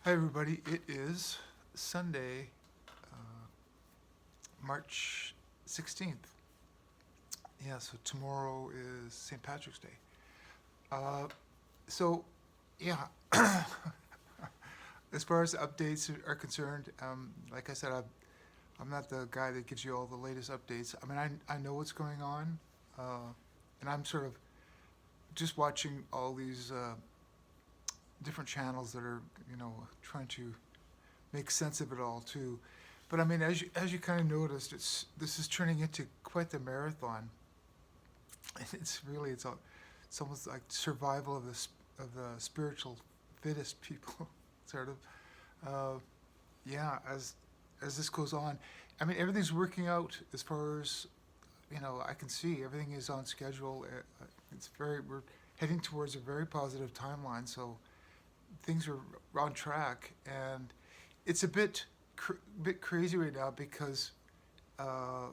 Hi, everybody. It is Sunday, March 16th. Yeah, so tomorrow is St. Patrick's Day. Uh, so, yeah, as far as updates are concerned, like I said, I'm not the guy that gives you all the latest updates. I mean, I know what's going on, uh, and I'm sort of just watching all these different channels that are, trying to make sense of it all too. But I mean, as you kind of noticed, this is turning into quite the marathon. It's really it's almost like survival of the spiritual fittest people, sort of. Uh, yeah, as this goes on, I mean everything's working out as far as I can see. Everything is on schedule. We're heading towards a very positive timeline. So things are on track, and it's a bit crazy right now because uh,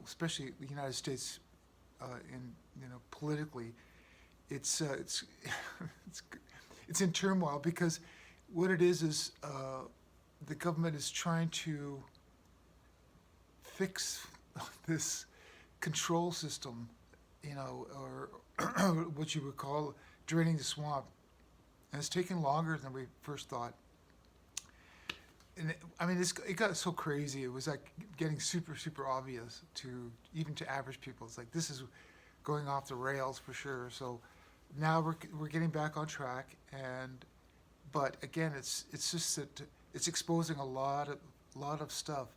especially the United States, in politically, it's it's it's in turmoil because what it is the government is trying to fix this control system, or what you would call draining the swamp, and it's taking longer than we first thought. And I mean, it got so crazy. It was like getting super obvious to even to average people. It's like this is going off the rails for sure. So now we're getting back on track, and but again, it's just that it's exposing a lot of stuff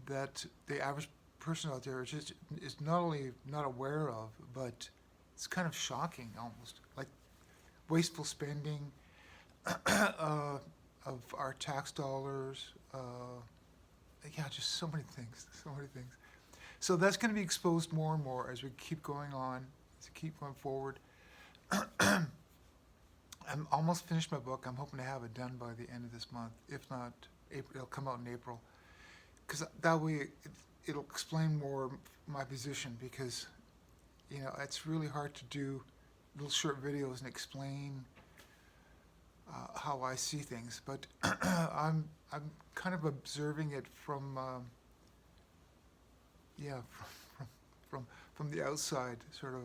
that the average person out there is not only not aware of, but it's kind of shocking almost, like wasteful spending, uh, of our tax dollars. Yeah, just so many things, so many things. So that's going to be exposed more and more as we keep going on, as we keep going forward. I'm almost finished my book. I'm hoping to have it done by the end of this month. If not, April, it'll come out in April. Because that way it'll explain more my position. Because it's really hard to do little short videos and explain how I see things. But I'm kind of observing it from yeah from from the outside, sort of.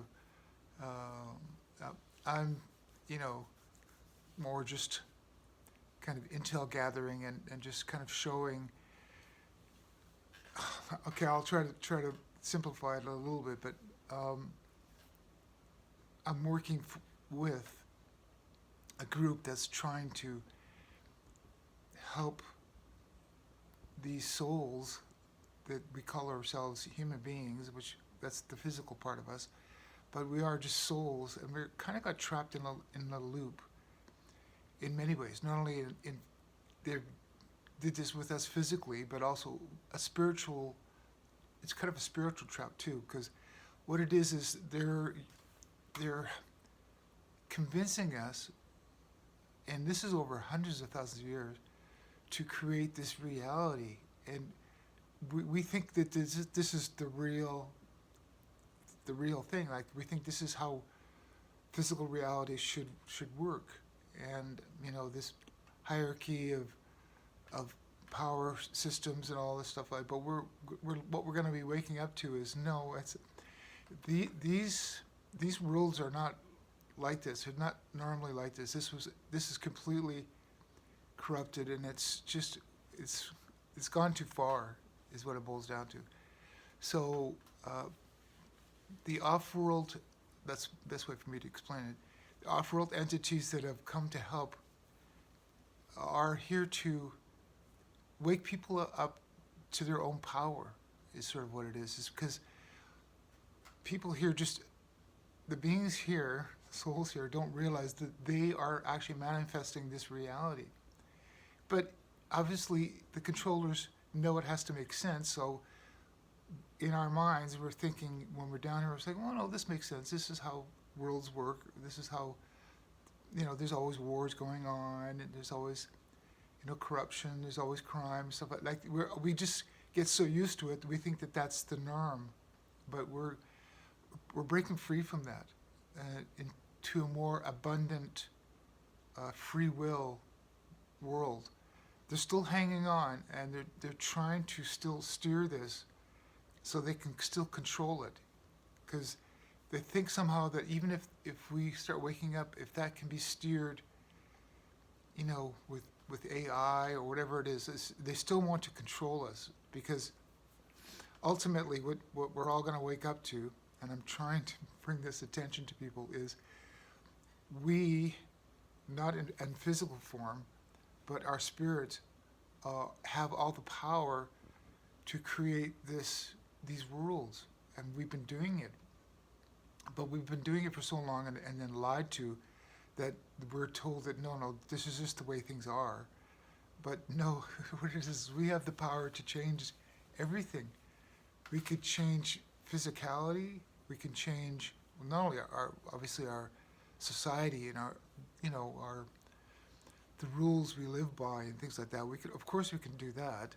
I'm you know more just kind of intel gathering and just kind of showing. Okay, I'll try to simplify it a little bit, but um, I'm working with a group that's trying to help these souls that we call ourselves human beings, which that's the physical part of us, but we are just souls, and we're kind of got trapped in a loop in many ways. Not only in they did this with us physically, but also a spiritual. It's kind of a spiritual trap too, because what it is they're convincing us, and this is over hundreds of thousands of years, to create this reality, and we think that this is the real thing. Like we think this is how physical reality should work, and this hierarchy of power systems and all this stuff like. But we're what we're going to be waking up to is no. These worlds are not like this. They're not normally like this. This is completely corrupted, and it's gone too far, is what it boils down to. So the off-world, that's the best way for me to explain it. The off-world entities that have come to help are here to wake people up to their own power. Is sort of what it is. Is because people here just the beings here, the souls here, don't realize that they are actually manifesting this reality. But obviously, the controllers know it has to make sense. So in our minds, we're thinking when we're down here, we're saying, "Well, no, this makes sense. This is how worlds work. This is how there's always wars going on, and there's always corruption. There's always crime, stuff like we just get so used to it, we think that that's the norm, but we're breaking free from that into a more abundant free will world. They're still hanging on, and they're trying to still steer this so they can still control it, because they think somehow that even if we start waking up, if that can be steered, with AI or whatever it is, they still want to control us, because ultimately what we're all going to wake up to, and I'm trying to bring this attention to people, is we, not in physical form, but our spirits have all the power to create these worlds, and we've been doing it. But we've been doing it for so long and then lied to, that we're told that no, this is just the way things are. But no, what it is, we have the power to change everything. We could change physicality. We can change not only obviously our society and our the rules we live by and things like that. Of course we can do that,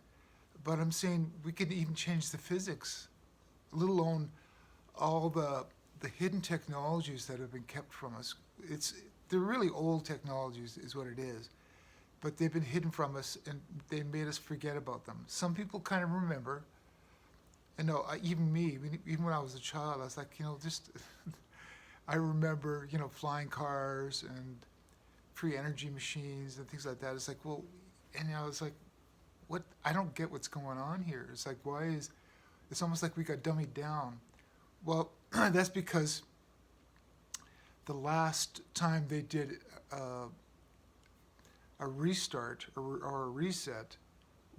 but I'm saying we can even change the physics, let alone all the hidden technologies that have been kept from us. They're really old technologies, is what it is, but they've been hidden from us, and they made us forget about them. Some people kind of remember. And no, even me, even when I was a child, I was like, just I remember, flying cars and free energy machines and things like that. It's like, well, and I was like, what? I don't get what's going on here. It's like, it's almost like we got dummied down. Well, that's because the last time they did a restart or a reset,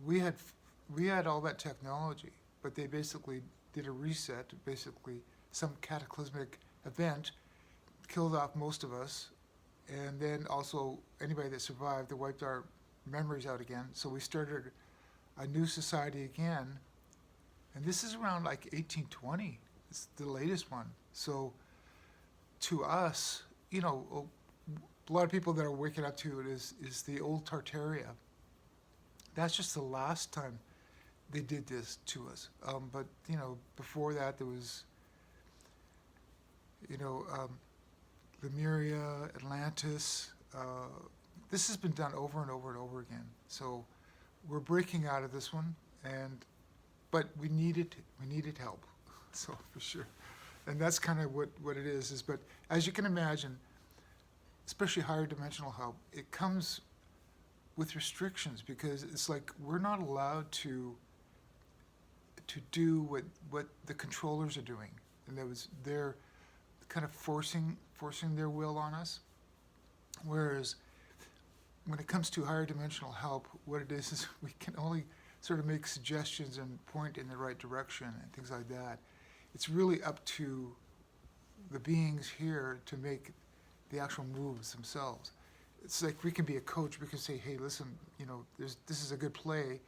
we had all that technology, but they basically did a reset, basically some cataclysmic event, killed off most of us, and then also anybody that survived, they wiped our memories out again. So we started a new society again, and this is around like 1820. It's the latest one. So to us, a lot of people that are waking up to it is the old Tartaria. That's just the last time they did this to us. But before that there was, Lemuria, Atlantis. This has been done over and over and over again. So we're breaking out of this one, but we needed help. So for sure, and that's kind of what it is. But as you can imagine, especially higher dimensional help, it comes with restrictions, because it's like we're not allowed to do what the controllers are doing, and they're kind of forcing their will on us. Whereas when it comes to higher dimensional help, what it is we can only sort of make suggestions and point in the right direction and things like that. It's really up to the beings here to make the actual moves themselves. It's like we can be a coach. We can say, hey, listen, this is a good play.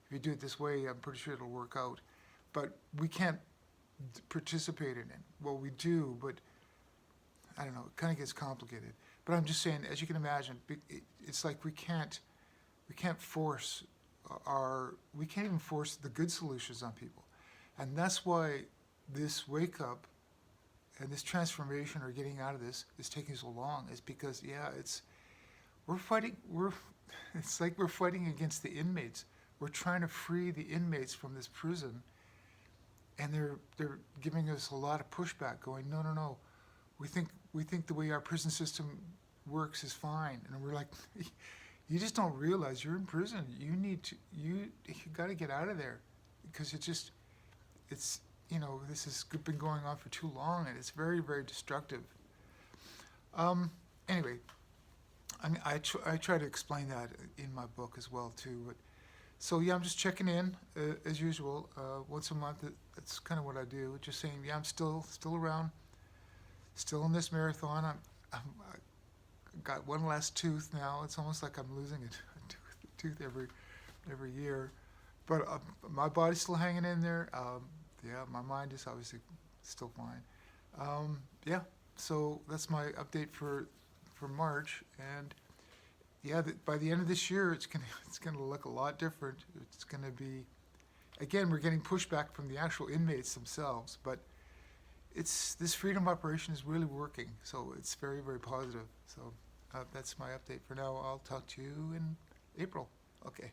If you do it this way, I'm pretty sure it'll work out. But we can't participate in it. Well, we do, but I don't know, it kind of gets complicated. But I'm just saying, as you can imagine, it's like we can't force we can't even force the good solutions on people. And that's why this wake up and this transformation or getting out of this is taking so long, is because, it's like we're fighting against the inmates. We're trying to free the inmates from this prison, and they're giving us a lot of pushback, going, no, we think the way our prison system works is fine. And we're like, you just don't realize you're in prison. You got to get out of there, because it's this has been going on for too long, and it's very, very destructive. Anyway, I try to explain that in my book as well too. But, so I'm just checking in as usual once a month. That's kind of what I do. Just saying, I'm still around, still in this marathon. I got one last tooth now. It's almost like I'm losing a tooth every year, but my body's still hanging in there. My mind is obviously still fine. So that's my update for March, and by the end of this year, it's gonna look a lot different. It's gonna be, again, we're getting pushback from the actual inmates themselves, but this freedom operation is really working. So it's very, very positive. So That's my update for now. I'll talk to you in April. Okay.